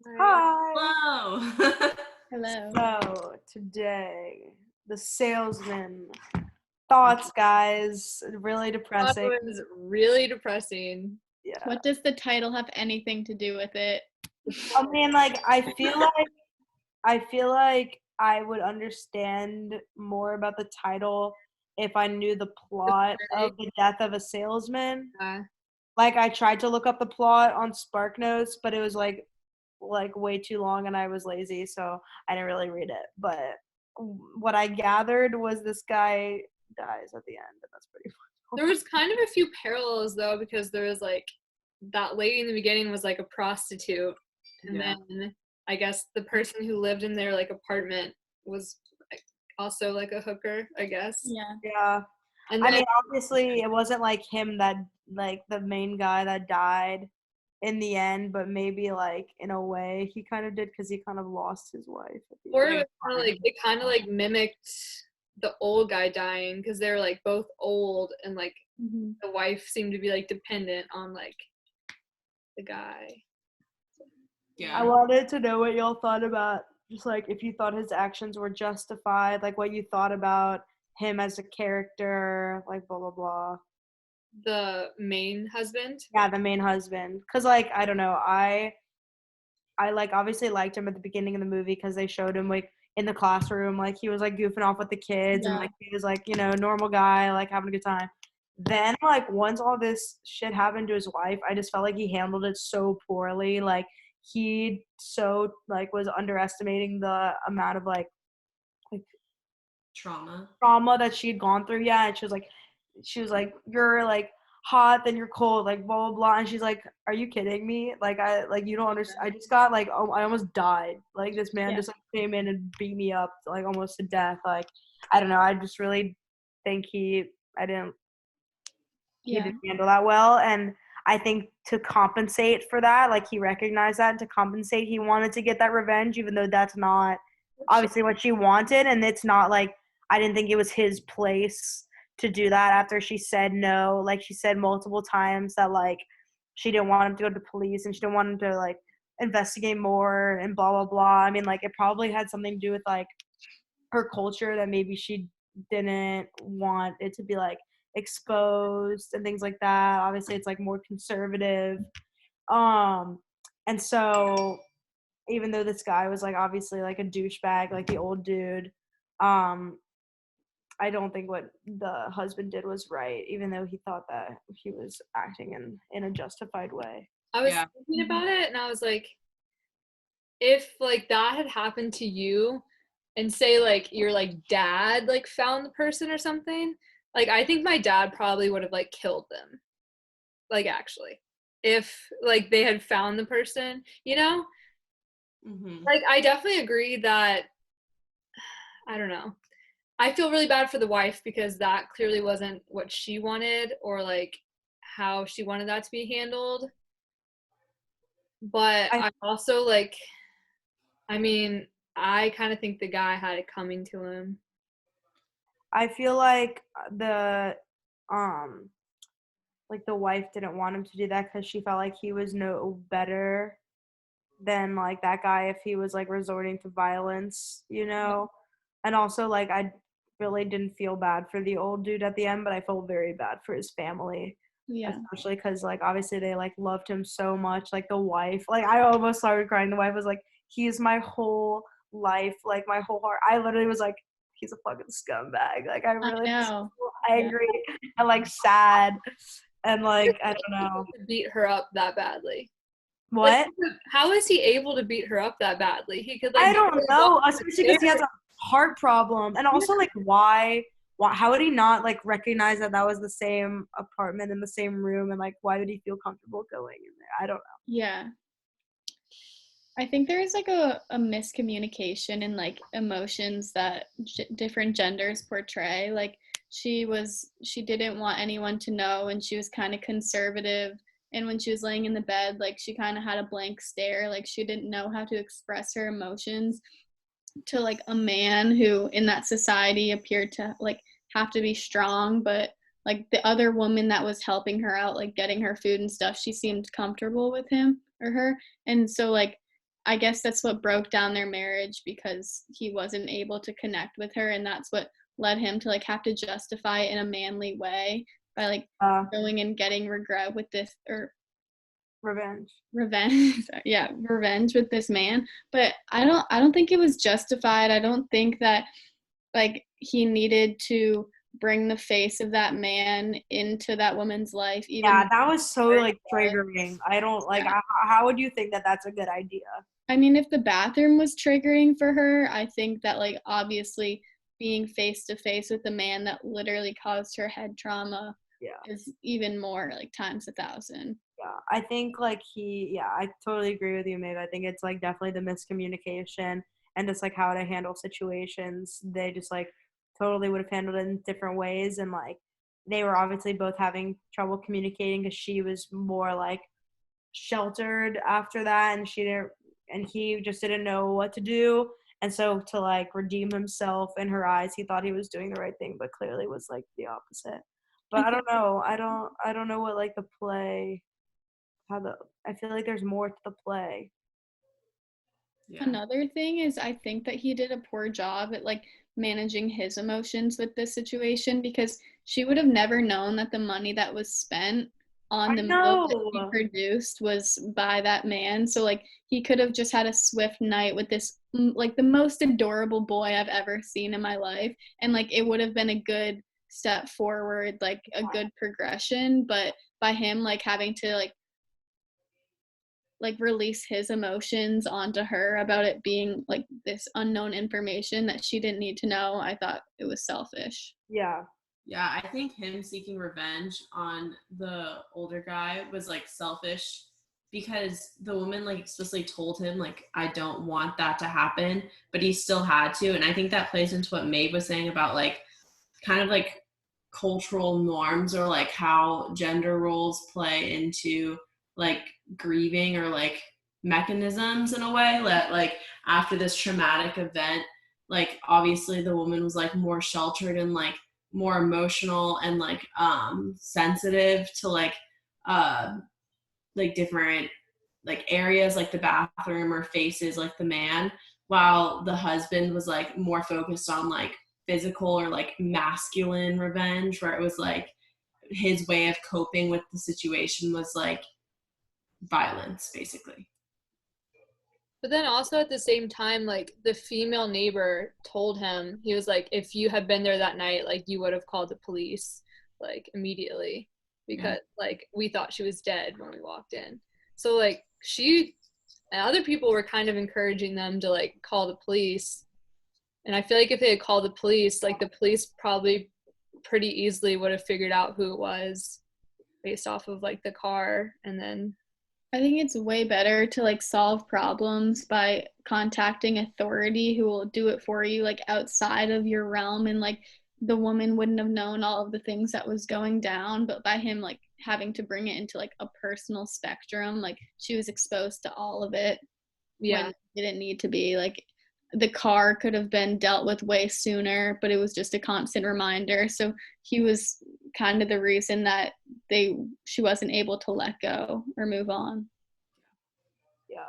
Right. Hi. Hello. Hello. So today, the salesman thoughts, guys. Really That depressing. was really depressing. Yeah. What does the title have anything to do with it? I mean, like, I feel like I would understand more about the title if I knew the plot of the death of a salesman. Yeah. Like, I tried to look up the plot on SparkNotes, but it was like way too long, and I was lazy, so I didn't really read it. But what I gathered was this guy dies at the end, and that's pretty There was kind of a few parallels though, because there was like that lady in the beginning was like a prostitute, and Yeah. then I guess the person who lived in their like apartment was like, also like a hooker, I guess. Yeah. Yeah. And I then mean, obviously, it wasn't like him that, like, the main guy that died in the end, but maybe, like, in a way, he kind of did because he kind of lost his wife at the or end. it was kind of like it kind of like mimicked the old guy dying because they were like both old, and like Mm-hmm. the wife seemed to be like dependent on like the guy. I Yeah. wanted to know what y'all thought about, just like, if you thought his actions were justified, like what you thought about him as a character, like blah blah blah. The main husband. Yeah, the main husband. Cause like I don't know, I like obviously liked him at the beginning of the movie because they showed him like in the classroom, like he was like goofing off with the kids and Yeah. like he was like, you know, normal guy, like having a good time. Then like once all this shit happened to his wife, I just felt like he handled it so poorly. Like he so like was underestimating the amount of like Trauma. trauma that she had gone through. Yeah, and she was like, you're like hot, then you're cold, like blah blah blah. And she's like, are you kidding me? Like you don't understand. I just got like, oh, I almost died. Like this man Yeah. just like came in and beat me up like almost to death. Like I don't know. I just really think I didn't he Yeah. didn't handle that well. And I think to compensate for that, like he recognized that, and to compensate, he wanted to get that revenge, even though that's not obviously what she wanted. And it's not like, I didn't think it was his place to do that after she said no. Like she said multiple times that like she didn't want him to go to police and she didn't want him to like investigate more and blah blah blah. I mean, like it probably had something to do with like her culture that maybe she didn't want it to be like exposed and things like that. Obviously it's like more conservative. Um and so even though this guy was like obviously like a douchebag, like the old dude, um I don't think what the husband did was right, even though he thought that he was acting in a justified way. I was Yeah. thinking about it, and I was like, if like that had happened to you, and say like your like dad like found the person or something, like I think my dad probably would have like killed them. Like actually, if like they had found the person, you know? Mm-hmm. Like I definitely agree that I don't know. I feel really bad for the wife because that clearly wasn't what she wanted or like how she wanted that to be handled. But I I also like, I mean, I kind of think the guy had it coming to him. I feel like um the wife didn't want him to do that because she felt like he was no better than like that guy if he was like resorting to violence, you know? And also like I really didn't feel bad for the old dude at the end, but I felt very bad for his family. Yeah. Especially because like obviously they like loved him so much. Like the wife, like I almost started crying. The wife was like, he's my whole life, like my whole heart. I literally was like, he's a fucking scumbag. Like I I really was know. so angry and like sad and like I don't know. To beat her up that badly. Like, What? how is he able to beat her up that badly? He could I like don't know, especially because he has a heart problem, and also like why? How would he not like recognize that that was the same apartment in the same room, and like why would he feel comfortable going in there? I don't know. Yeah. I think there is like a miscommunication in like emotions that different genders portray. Like she didn't want anyone to know, and she was kind of conservative. And when she was laying in the bed, like she kind of had a blank stare, like she didn't know how to express her emotions to like a man who in that society appeared to like have to be strong, but like the other woman that was helping her out, like getting her food and stuff, she seemed comfortable with him or her. And so like I guess that's what broke down their marriage, because he wasn't able to connect with her, and that's what led him to like have to justify it in a manly way by like going and getting regret with this, or Revenge. revenge. Yeah, revenge with this man. But I don't think it was justified. I don't think that like he needed to bring the face of that man into that woman's life, even Yeah, that was so more. like triggering. I don't like. Yeah. How would you think that that's a good idea? I mean, if the bathroom was triggering for her, I think that like obviously being face to face with the man that literally caused her head trauma Yeah. is even more, like times 1,000. Yeah, I think like I totally agree with you, Maeve. I think it's like definitely the miscommunication and just like how to handle situations. They just like totally would have handled it in different ways, and like they were obviously both having trouble communicating because she was more like sheltered after that, and he just didn't know what to do. And so to like redeem himself in her eyes, he thought he was doing the right thing, but clearly was like the opposite. I But I think don't know. I don't know what like the play how the I feel like there's more to the play. Yeah. another thing is I think that he did a poor job at like managing his emotions with this situation, because she would have never known that the money that was spent on I the milk that he know. produced was by that man. So like he could have just had a swift night with this like the most adorable boy I've ever seen in my life, and like it would have been a good step forward, like a good progression. But by him like having to like release his emotions onto her about it being like this unknown information that she didn't need to know, I thought it was selfish. Yeah. Yeah, I think him seeking revenge on the older guy was like selfish because the woman like explicitly told him like I don't want that to happen, but he still had to. And I think that plays into what Maeve was saying about like kind of like cultural norms or like how gender roles play into like grieving or like mechanisms in a way that like after this traumatic event, like obviously the woman was like more sheltered and like more emotional and sensitive to uh like different like areas like the bathroom or faces like the man, while the husband was like more focused on like physical or like masculine revenge, where it was like his way of coping with the situation was like violence basically. But then also at the same time, like the female neighbor told him, he was like, if you had been there that night, like you would have called the police like immediately because like we thought she was dead when we walked in. So like she and other people were kind of encouraging them to like call the police. And I feel like if they had called the police, like the police probably pretty easily would have figured out who it was based off of like the car. And then I think it's way better to like solve problems by contacting authority who will do it for you like outside of your realm, and like the woman wouldn't have known all of the things that was going down, but by him like having to bring it into like a personal spectrum, like she was exposed to all of it when yeah. it didn't need to be. Like the car could have been dealt with way sooner, but it was just a constant reminder. So he was kind of the reason that she wasn't able to let go or move on. Yeah.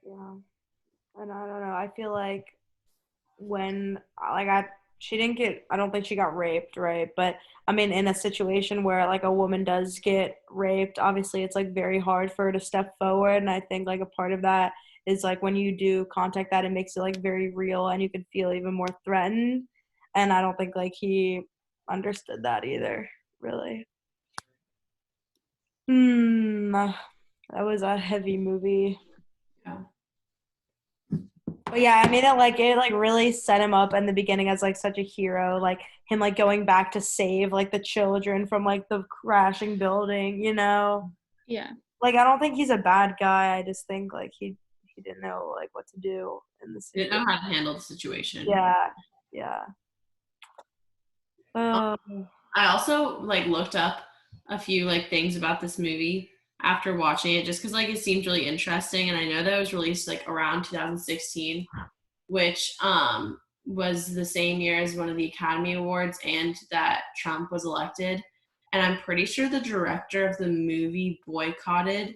Yeah. And I don't know. I feel like when like she didn't get I don't think she got raped, right? But I mean in a situation where like a woman does get raped, obviously it's like very hard for her to step forward, and I think like a part of that is like when you do contact that, it makes it like very real and you can feel even more threatened. And I don't think like he understood that either, really. That was a heavy movie. Yeah. But yeah, I mean it like really set him up in the beginning as like such a hero, like him like going back to save like the children from like the crashing building, you know? Yeah. Like I don't think he's a bad guy. I just think like he didn't know like what to do in the Didn't know situation. how to handle the situation. Yeah. Yeah. Oh, I also like looked up a few like things about this movie after watching it just because like it seemed really interesting, and I know that it was released like around 2016, which was the same year as one of the Academy Awards and that Trump was elected. And I'm pretty sure the director of the movie boycotted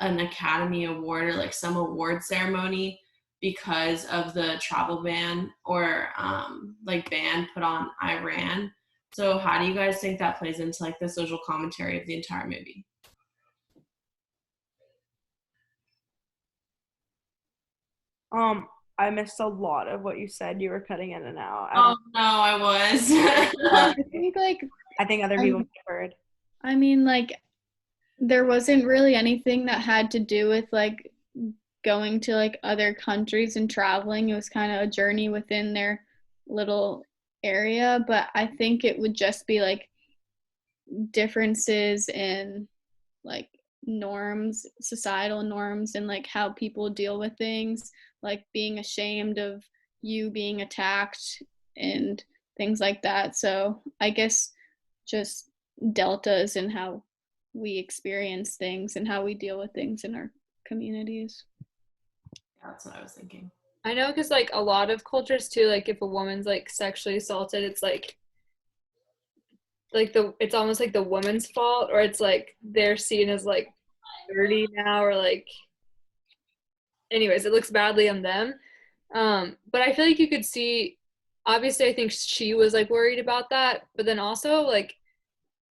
an Academy Award or like some award ceremony because of the travel ban or like ban put on Iran. So how do you guys think that plays into like the social commentary of the entire movie? I missed a lot of what you said. You were cutting in and out. Oh no, I was. I think like I think other people heard. I mean like there wasn't really anything that had to do with like going to like other countries and traveling. It was kind of a journey within their little area, but I think it would just be like differences in like norms, societal norms, and like how people deal with things, like being ashamed of you being attacked and things like that. So I guess just deltas in how we experience things and how we deal with things in our communities. That's what I was thinking. I know, because like a lot of cultures too, like if a woman's like sexually assaulted, it's like it's almost like the woman's fault, or it's like they're seen as like dirty now, or like anyways, it looks badly on them. But I feel like you could see, obviously I think she was like worried about that, but then also like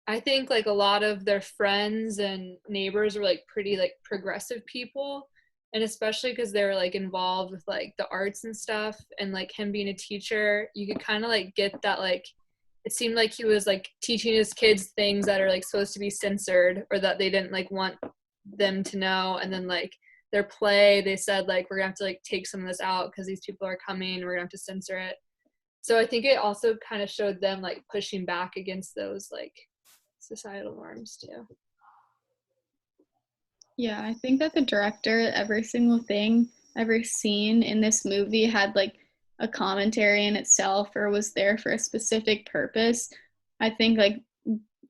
I think like a lot of their friends and neighbors were like pretty like progressive people, and especially because they were like involved with like the arts and stuff, and like him being a teacher, you could kind of like get that like it seemed like he was like teaching his kids things that are like supposed to be censored, or that they didn't like want them to know. And then like their play, they said like we're gonna have to like take some of this out because these people are coming, we're gonna have to censor it. So I think it also kind of showed them like pushing back against those like societal norms too. Yeah, I think that the director, every single thing, every scene in this movie had like a commentary in itself or was there for a specific purpose. I think like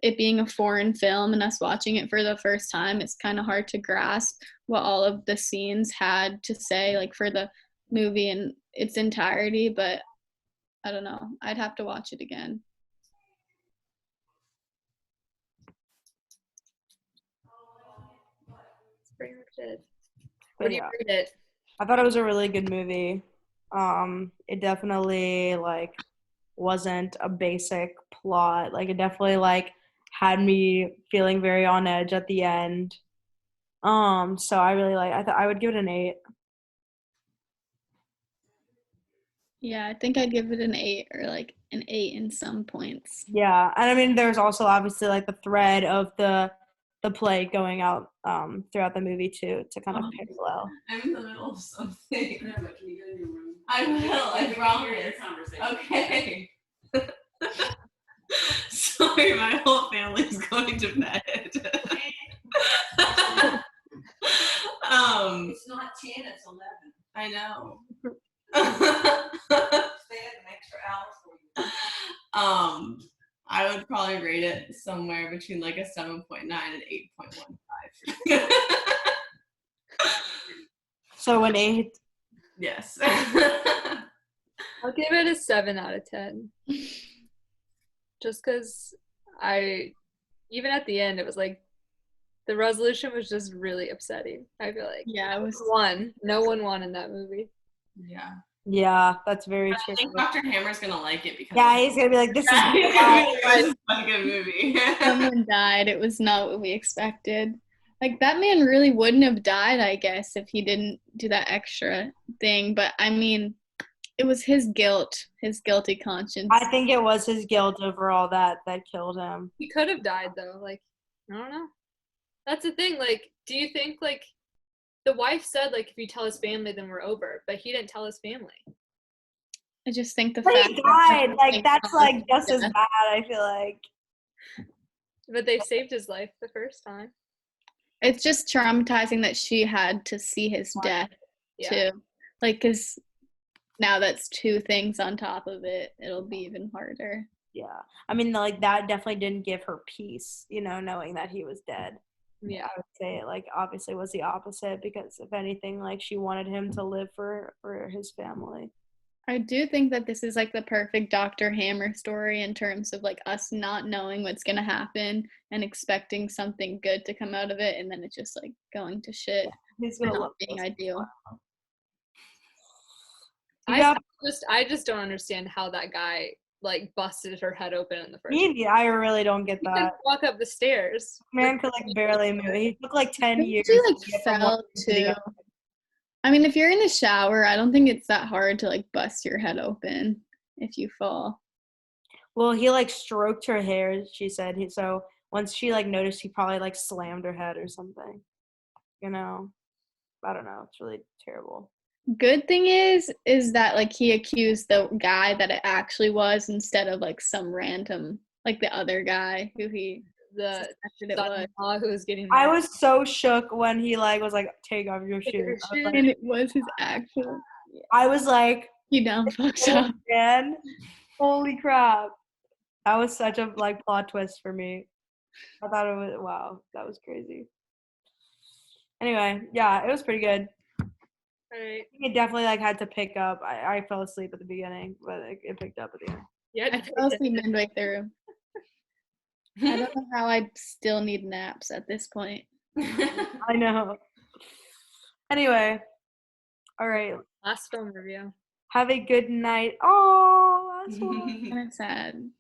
it being a foreign film and us watching it for the first time, it's kind of hard to grasp what all of the scenes had to say, like for the movie in its entirety. But I don't know, I'd have to watch it again. That's pretty much it. But What do you yeah, rate it? I thought it was a really good movie. It definitely like wasn't a basic plot. Like it definitely like had me feeling very on edge at the end. So I really like. I would give it an 8. Yeah, I think I'd give it an 8 or like an 8 in some points. Yeah, and I mean, there's also obviously like the thread of the play going out throughout the movie too to kind of parallel. I'm in the middle of something. Yeah, but can you go in your room? I will. I promise. Okay. Sorry, my whole family's going to bed. It's not 10, it's 11. I know. They had an extra hour for you. I would probably rate it somewhere between like a 7.9 and 8.15. So an 8. Yes. I'll give it a 7 out of 10. Just because even at the end, it was like, the resolution was just really upsetting. I feel like. Yeah, it was. No one won in that movie. Yeah. Yeah, that's very I true. think Dr. Hammer's gonna like it because Yeah, he's gonna be like, this is a good movie. Someone died. It was not what we expected. Like that man really wouldn't have died, I guess, if he didn't do that extra thing. But I mean, it was his guilt, his guilty conscience. I think it was his guilt overall that killed him. He could have died though. Like, I don't know. That's the thing. Like, do you think like the wife said like if you tell his family then we're over, but he didn't tell his family. I just think the But fact he died. Like that that's like just as bad. I feel like. But they saved his life the first time. it's just traumatizing that she had to see his death Yeah. too. Like, because now that's 2 things on top of it. It'll be even harder. Yeah, I mean, like that definitely didn't give her peace. Knowing that he was dead. Yeah. I would say it like obviously was the opposite, because if anything, like she wanted him to live for his family. I do think that this is like the perfect Dr. Hammer story in terms of like us not knowing what's gonna happen and expecting something good to come out of it, and then it's just like going to shit He's and gonna not love being this. ideal. Yeah, I just don't understand how that guy like busted her head open in the first. I really don't get He couldn't that. walk up the stairs. Man could like barely move. He took like 10 Maybe years. she to like get from fell one city too. to- I mean, if you're in the shower, I don't think it's that hard to like bust your head open if you fall. Well, he like stroked her hair. She said so. Once she like noticed, he probably like slammed her head or something. You know, I don't know. It's really terrible. Good thing is that like he accused the guy that it actually was instead of like some random like the other guy who he The suspected it was. son-in-law who was getting I married. was so shook when he like was like, "Take off your shoes." I was like, And it was his actual. I was like, He down fucked "Oh, up. man, holy crap!" That was such a like plot twist for me. I thought it was wow. That was crazy. Anyway, yeah, it was pretty good. Right. It definitely like had to pick up. I fell asleep at the beginning, but it picked up at the end. Yeah. I fell asleep midway through. I don't know how I still need naps at this point. I know. Anyway, all right. Last film review. Have a good night. Oh, that's one. Kind of sad.